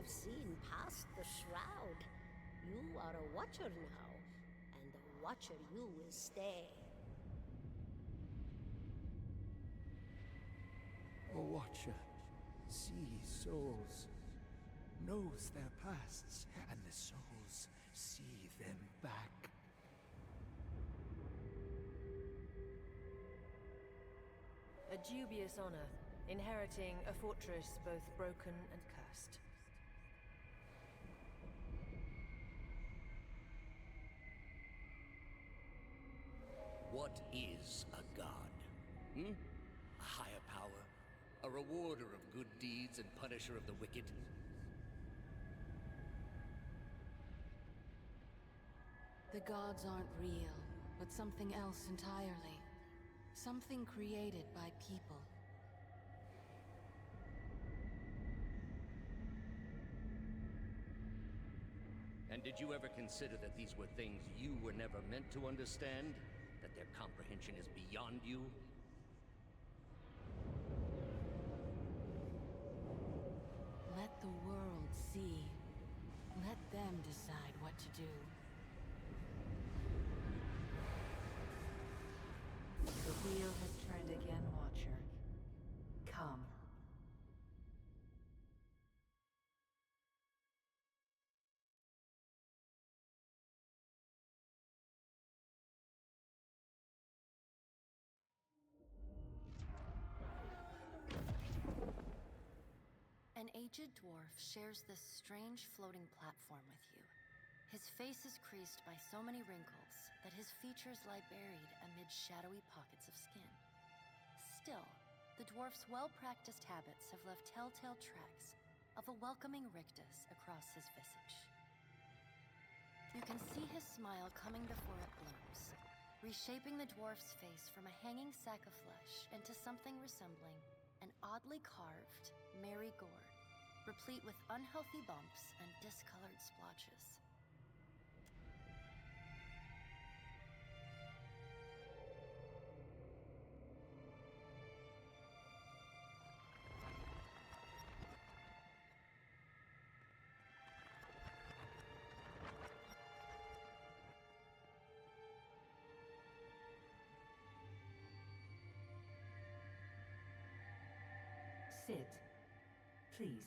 have seen past the shroud. You are a watcher now, and a watcher you will stay. A watcher sees souls, knows their pasts, and the souls see them back. A dubious honor, inheriting a fortress both broken and cursed. What is a god? A higher power? A rewarder of good deeds and punisher of the wicked? The gods aren't real, but something else entirely. Something created by people. And did you ever consider that these were things you were never meant to understand? That their comprehension is beyond you? Let the world see. Let them decide what to do. The wheel has turned again, Watcher. Come. An aged dwarf shares this strange floating platform with you. His face is creased by so many wrinkles that his features lie buried amid shadowy pockets of skin. Still, the dwarf's well-practiced habits have left telltale tracks of a welcoming rictus across his visage. You can see his smile coming before it blooms, reshaping the dwarf's face from a hanging sack of flesh into something resembling an oddly carved, merry gourd, replete with unhealthy bumps and discolored splotches. Sit. Please.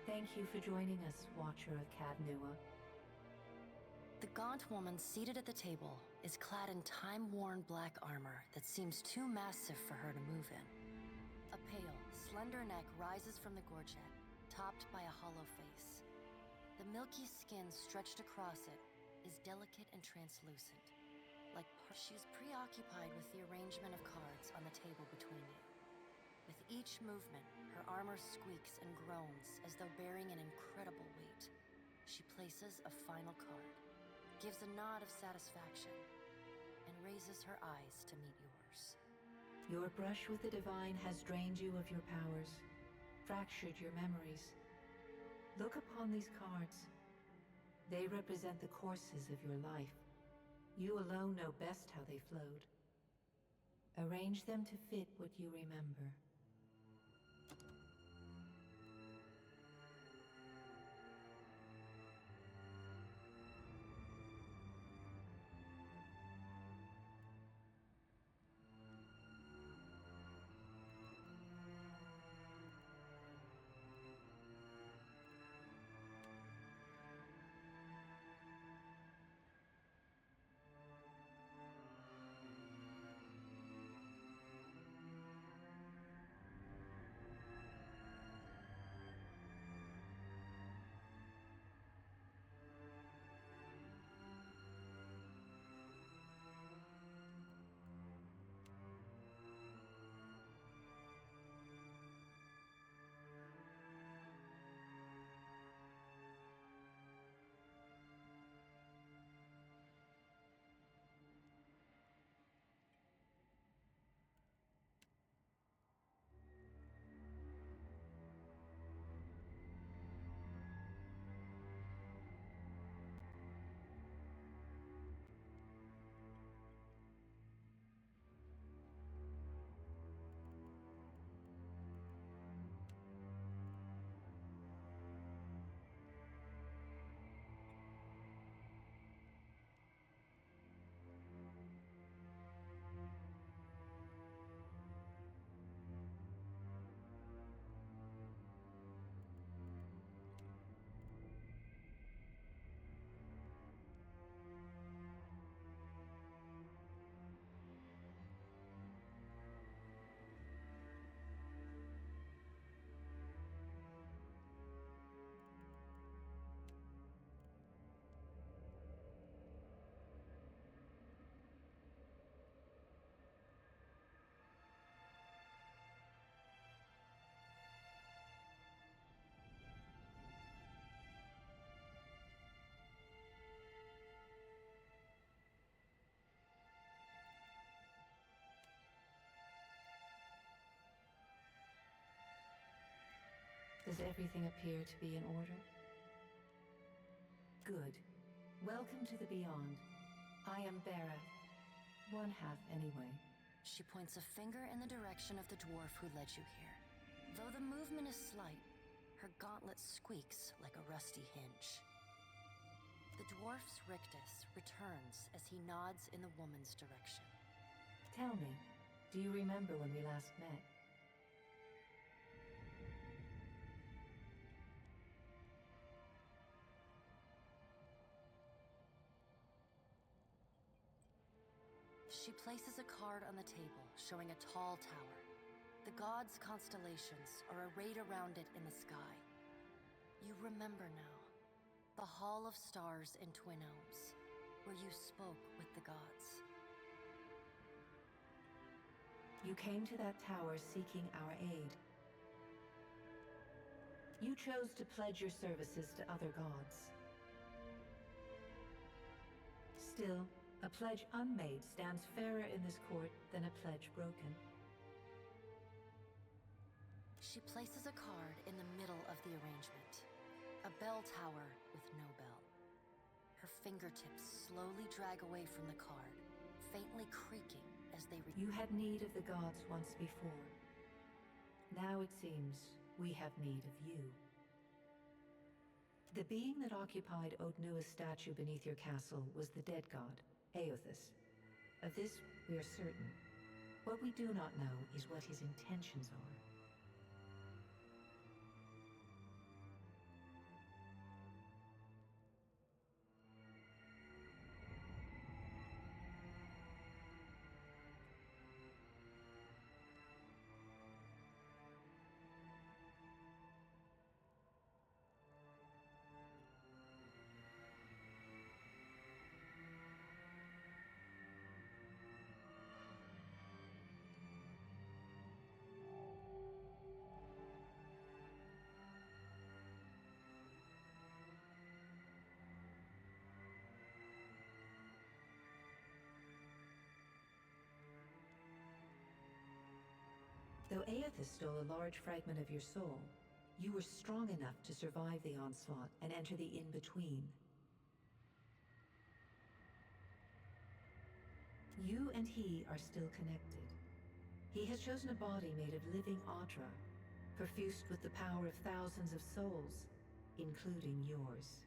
Thank you for joining us, Watcher of Cadnua. The gaunt woman seated at the table is clad in time-worn black armor that seems too massive for her to move in. A pale, slender neck rises from the gorget, topped by a hollow face. The milky skin stretched across it is delicate and translucent. Like she's preoccupied with the arrangement of cards on the table between you. With each movement, her armor squeaks and groans as though bearing an incredible weight. She places a final card, gives a nod of satisfaction, and raises her eyes to meet yours. Your brush with the divine has drained you of your powers, fractured your memories. Look upon these cards. They represent the courses of your life. You alone know best how they flowed. Arrange them to fit what you remember. Does everything appear to be in order? Good. Welcome to the Beyond. I am Bera. One half, anyway. She points a finger in the direction of the dwarf who led you here. Though the movement is slight, her gauntlet squeaks like a rusty hinge. The dwarf's rictus returns as he nods in the woman's direction. Tell me, do you remember when we last met? She places a card on the table, showing a tall tower. The gods' constellations are arrayed around it in the sky. You remember now. The Hall of Stars in Twin Elms, where you spoke with the gods. You came to that tower seeking our aid. You chose to pledge your services to other gods. Still, a pledge unmade stands fairer in this court than a pledge broken. She places a card in the middle of the arrangement. A bell tower with no bell. Her fingertips slowly drag away from the card, faintly creaking as they You had need of the gods once before. Now it seems we have need of you. The being that occupied Odnua's statue beneath your castle was the dead god, Aothus. Of this we are certain. What we do not know is what his intentions are. Though Aothus stole a large fragment of your soul, you were strong enough to survive the onslaught and enter the in-between. You and he are still connected. He has chosen a body made of living Audra, perfused with the power of thousands of souls, including yours.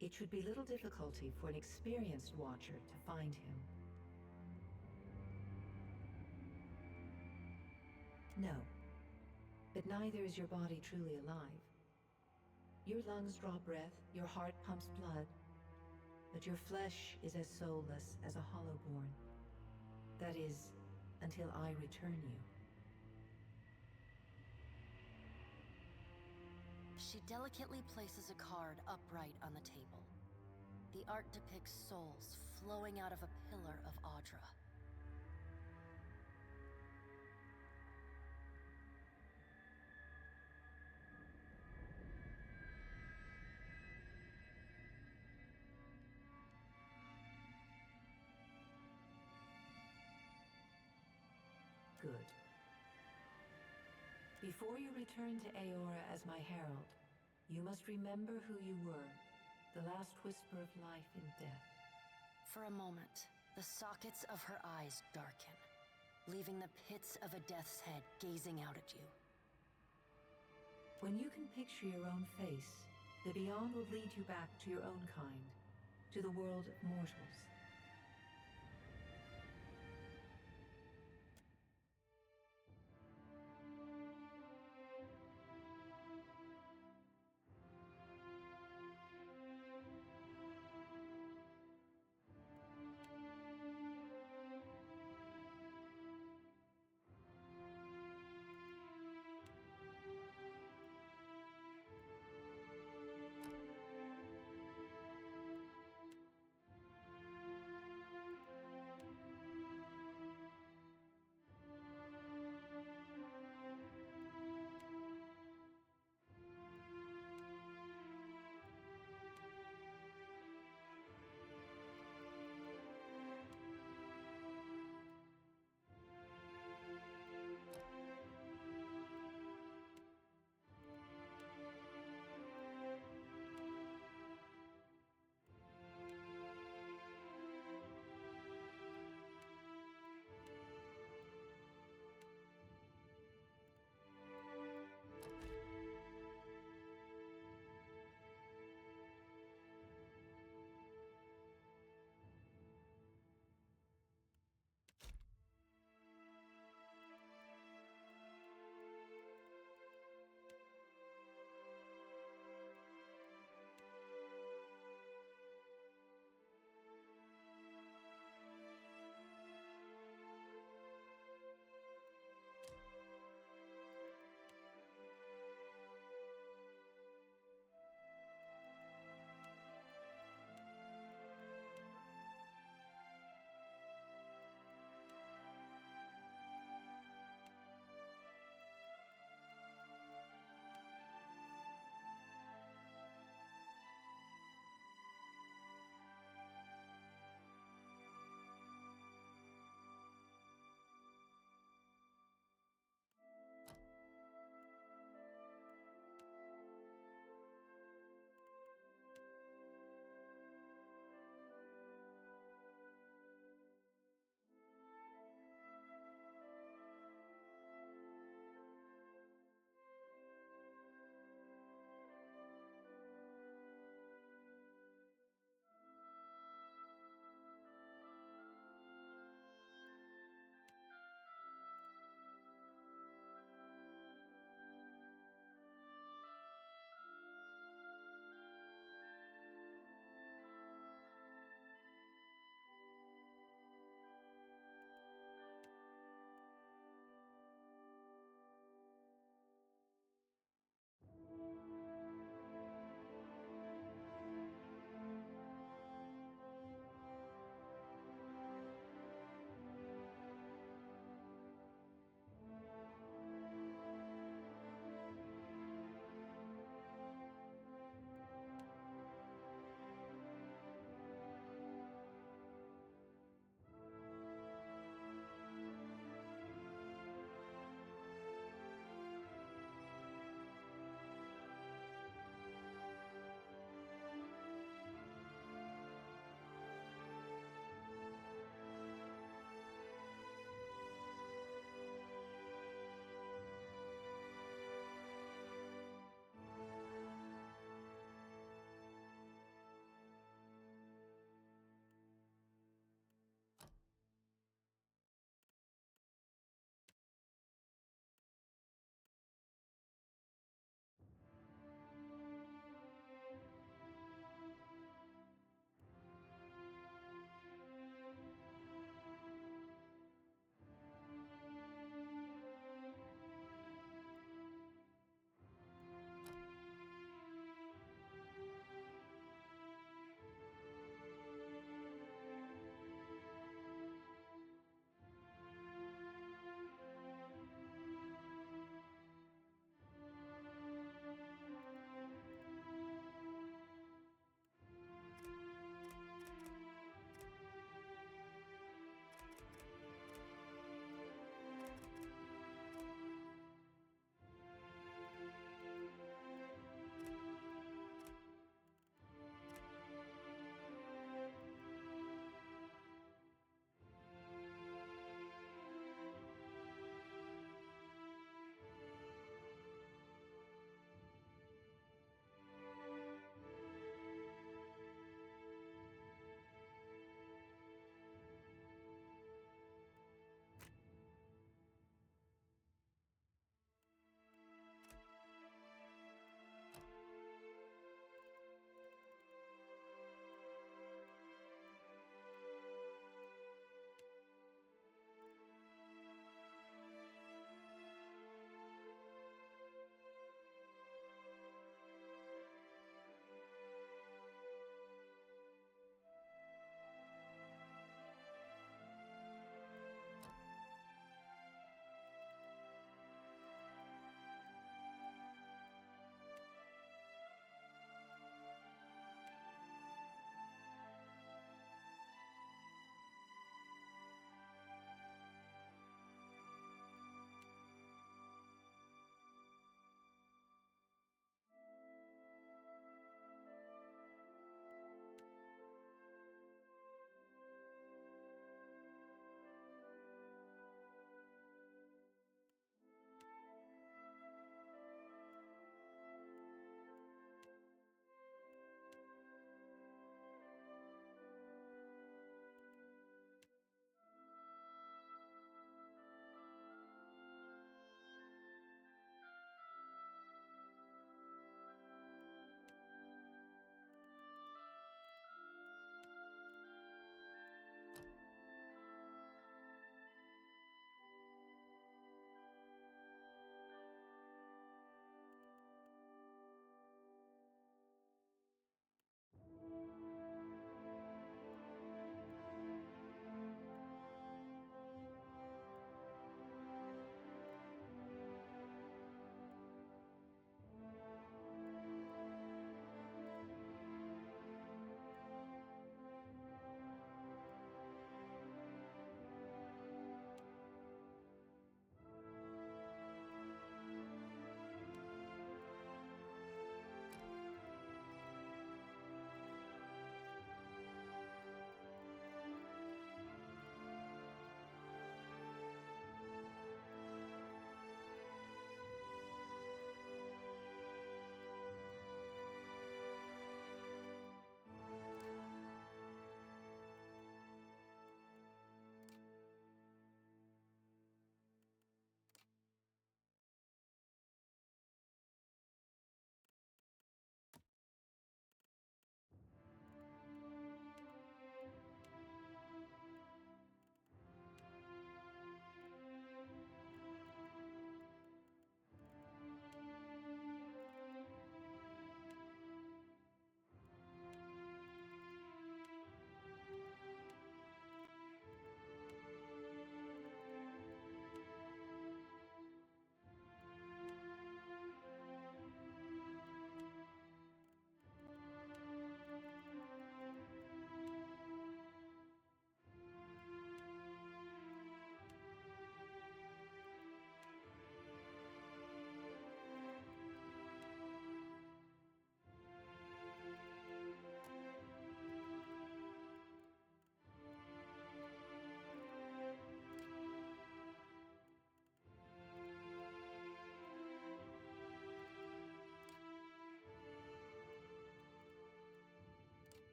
It should be little difficulty for an experienced watcher to find him. No, but neither is your body truly alive. Your lungs draw breath, your heart pumps blood, but your flesh is as soulless as a hollowborn. That is, until I return you. She delicately places a card upright on the table. The art depicts souls flowing out of a pillar of Audra. Good. Before you return to Aora as my herald, you must remember who you were, the last whisper of life in death. For a moment, the sockets of her eyes darken, leaving the pits of a death's head gazing out at you. When you can picture your own face, the Beyond will lead you back to your own kind, to the world of mortals.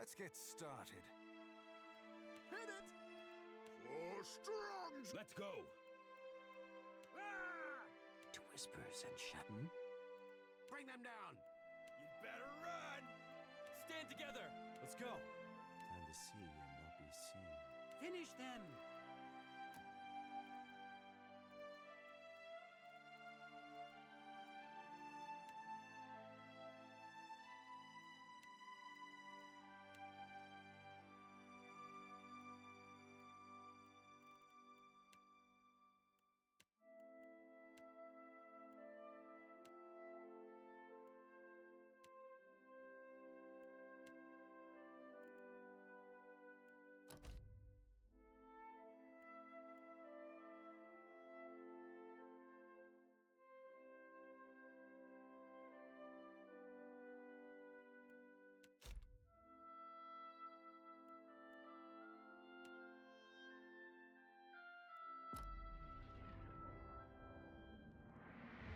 Let's get started. Hit it! For strong! Let's go! To whispers and shadow. Bring them down! You better run! Stand together! Let's go! Time to see and not be seen. Finish them!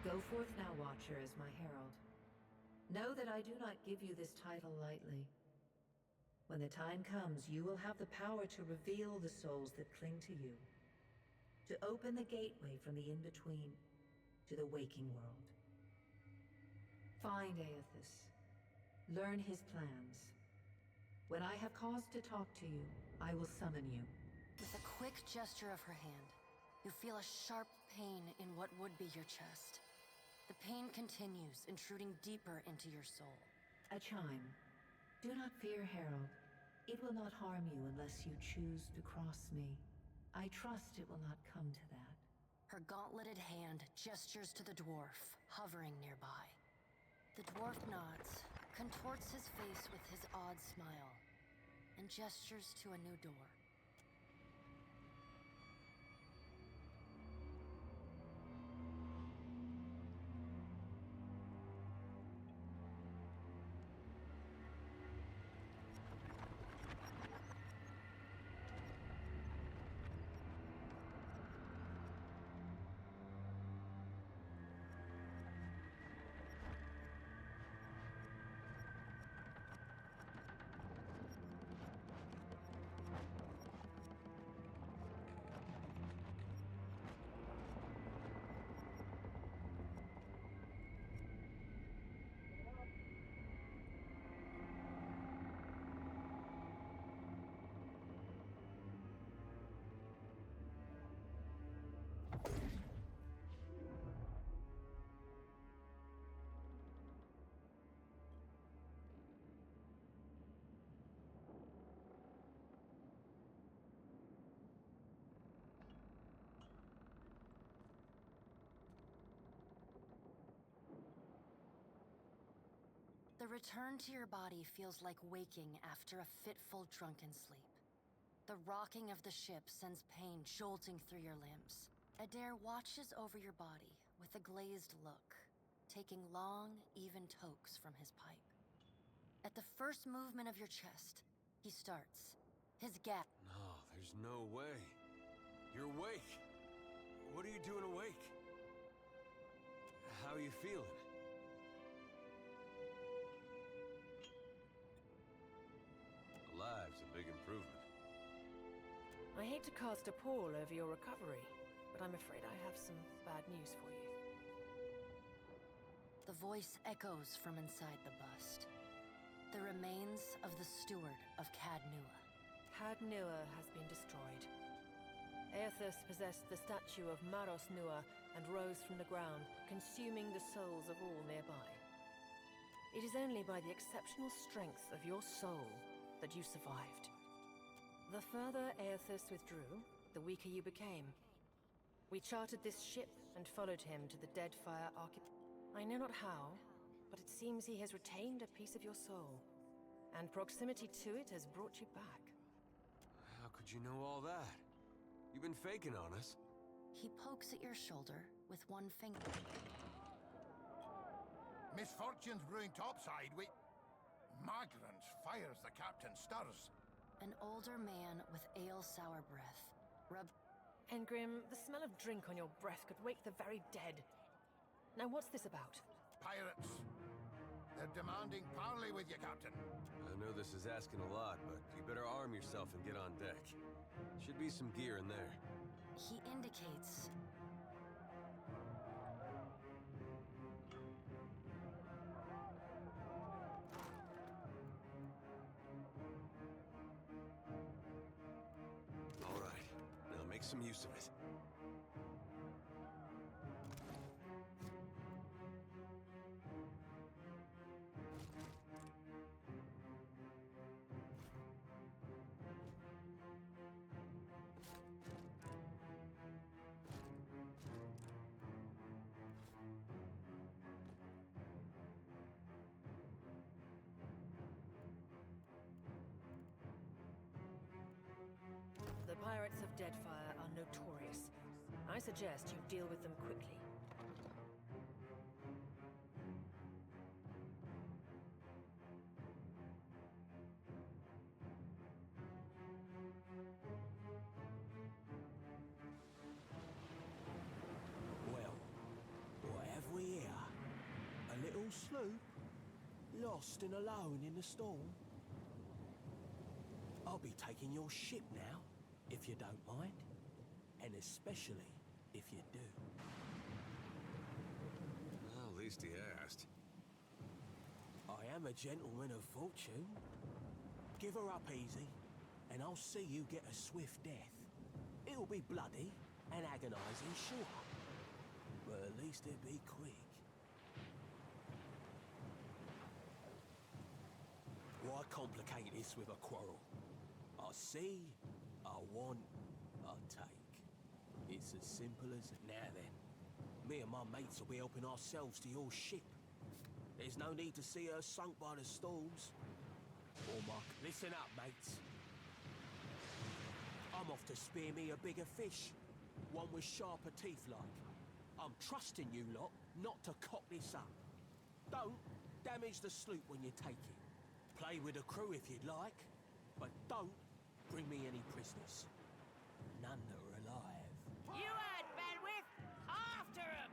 Go forth now, Watcher, as my herald. Know that I do not give you this title lightly. When the time comes, you will have the power to reveal the souls that cling to you. To open the gateway from the in-between to the waking world. Find Aethys. Learn his plans. When I have cause to talk to you, I will summon you. With a quick gesture of her hand, you feel a sharp pain in what would be your chest. The pain continues, intruding deeper into your soul. A chime. Do not fear, Herald. It will not harm you unless you choose to cross me. I trust it will not come to that. Her gauntleted hand gestures to the dwarf, hovering nearby. The dwarf nods, contorts his face with his odd smile, and gestures to a new door. The return to your body feels like waking after a fitful drunken sleep. The rocking of the ship sends pain jolting through your limbs. Adair watches over your body with a glazed look, taking long, even tokes from his pipe. At the first movement of your chest, he starts. His gap. No, there's no way. You're awake. What are you doing awake? How are you feeling? Alive's a big improvement. I hate to cast a pall over your recovery, but I'm afraid I have some bad news for you. The voice echoes from inside the bust. The remains of the steward of Cad Nua. Cad Nua has been destroyed. Aethys possessed the statue of Maros Nua and rose from the ground, consuming the souls of all nearby. It is only by the exceptional strength of your soul that you survived. The further Aethys withdrew, the weaker you became. We chartered this ship and followed him to the Deadfire archipelago. I know not how, but it seems he has retained a piece of your soul, and proximity to it has brought you back. How could you know all that? You've been faking on us. He pokes at your shoulder with one finger. Misfortune's brewing topside. Maglins fires, the captain stirs. An older man with ale-sour breath. Engrim, the smell of drink on your breath could wake the very dead. Now what's this about? Pirates. They're demanding parley with you, Captain. I know this is asking a lot, but you better arm yourself and get on deck. Should be some gear in there. He indicates... All right, now make some use of it. The pirates of Deadfire are notorious. I suggest you deal with them quickly. Well, what have we here? A little sloop? Lost and alone in the storm? I'll be taking your ship now, if you don't mind. And especially if you do. Well, at least he asked. I am a gentleman of fortune. Give her up easy, and I'll see you get a swift death. It'll be bloody and agonizing, sure. But at least it'll be quick. Why complicate this with a quarrel? I see, I want, I take. It's as simple as... Now then, me and my mates will be helping ourselves to your ship. There's no need to see her sunk by the storms. Or my... Listen up, mates. I'm off to spear me a bigger fish. One with sharper teeth like. I'm trusting you lot not to cock this up. Don't damage the sloop when you take it. Play with the crew if you'd like, but don't bring me any prisoners. None that are alive. You heard, bandwidth! After him!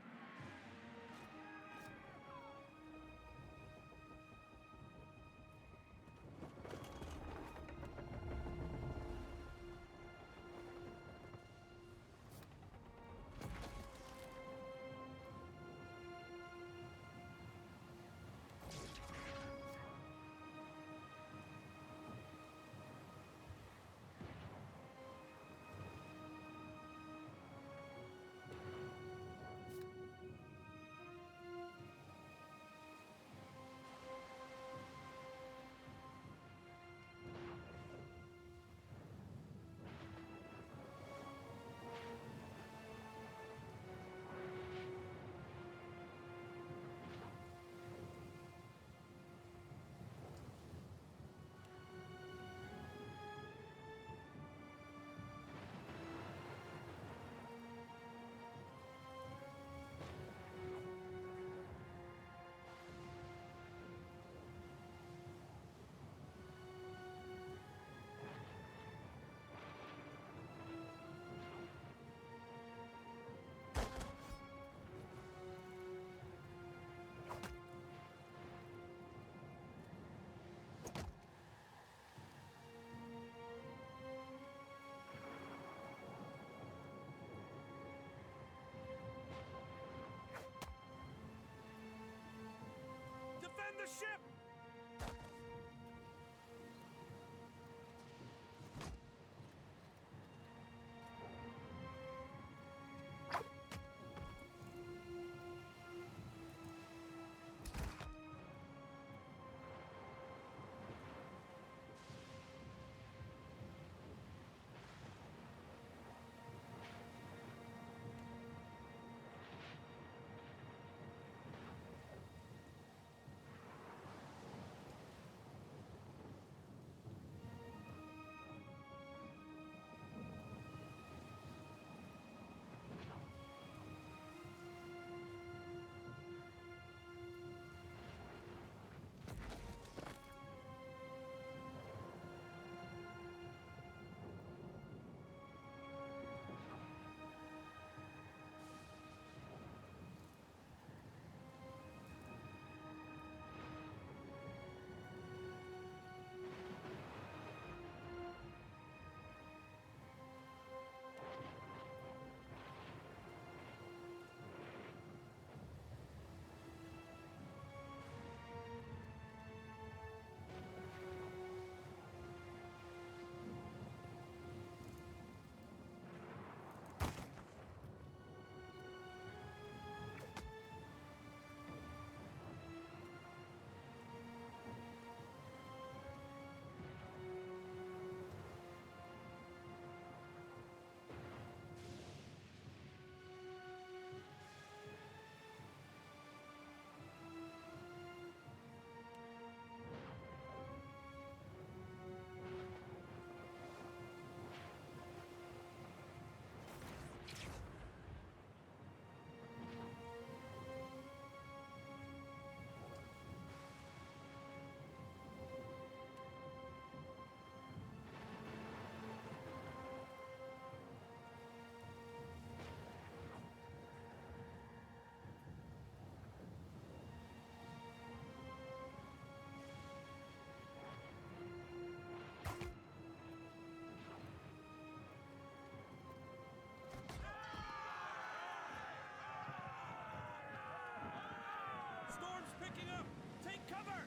Cover!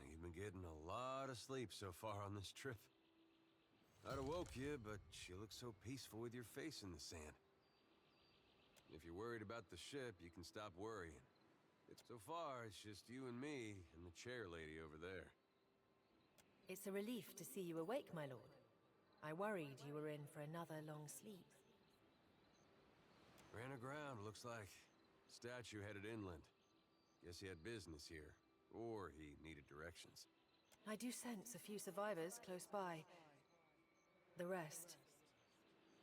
You've been getting a lot of sleep so far on this trip. I'd have woke you, but you look so peaceful with your face in the sand. If you're worried about the ship, you can stop worrying. So far, it's just you and me and the chair lady over there. It's a relief to see you awake, my lord. I worried you were in for another long sleep. Ran aground, looks like. Statue headed inland. Guess he had business here. Or he needed directions. I do sense a few survivors close by. The rest...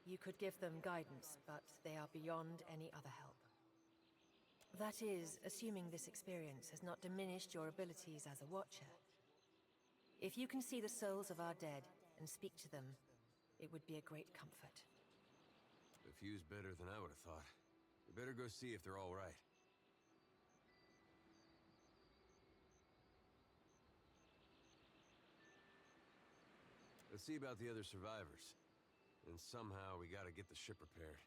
You could give them guidance, but they are beyond any other help. That is, assuming this experience has not diminished your abilities as a watcher. If you can see the souls of our dead and speak to them, it would be a great comfort. The view's better than I would have thought. We better go see if they're all right. Let's see about the other survivors. And somehow we gotta get the ship repaired.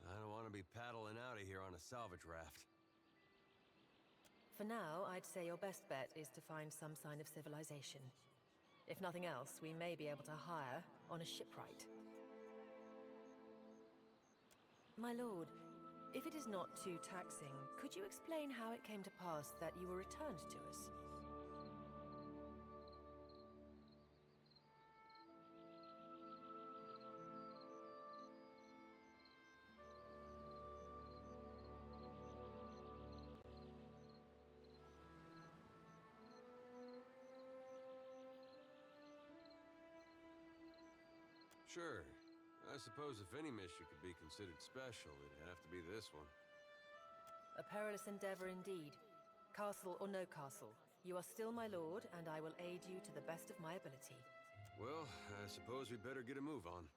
I don't want to be paddling out of here on a salvage raft. For now, I'd say your best bet is to find some sign of civilization. If nothing else, we may be able to hire on a shipwright. My lord, if it is not too taxing, could you explain how it came to pass that you were returned to us? Sure. I suppose if any mission could be considered special, it'd have to be this one. A perilous endeavor indeed. Castle or no castle, you are still my lord, and I will aid you to the best of my ability. Well, I suppose we'd better get a move on.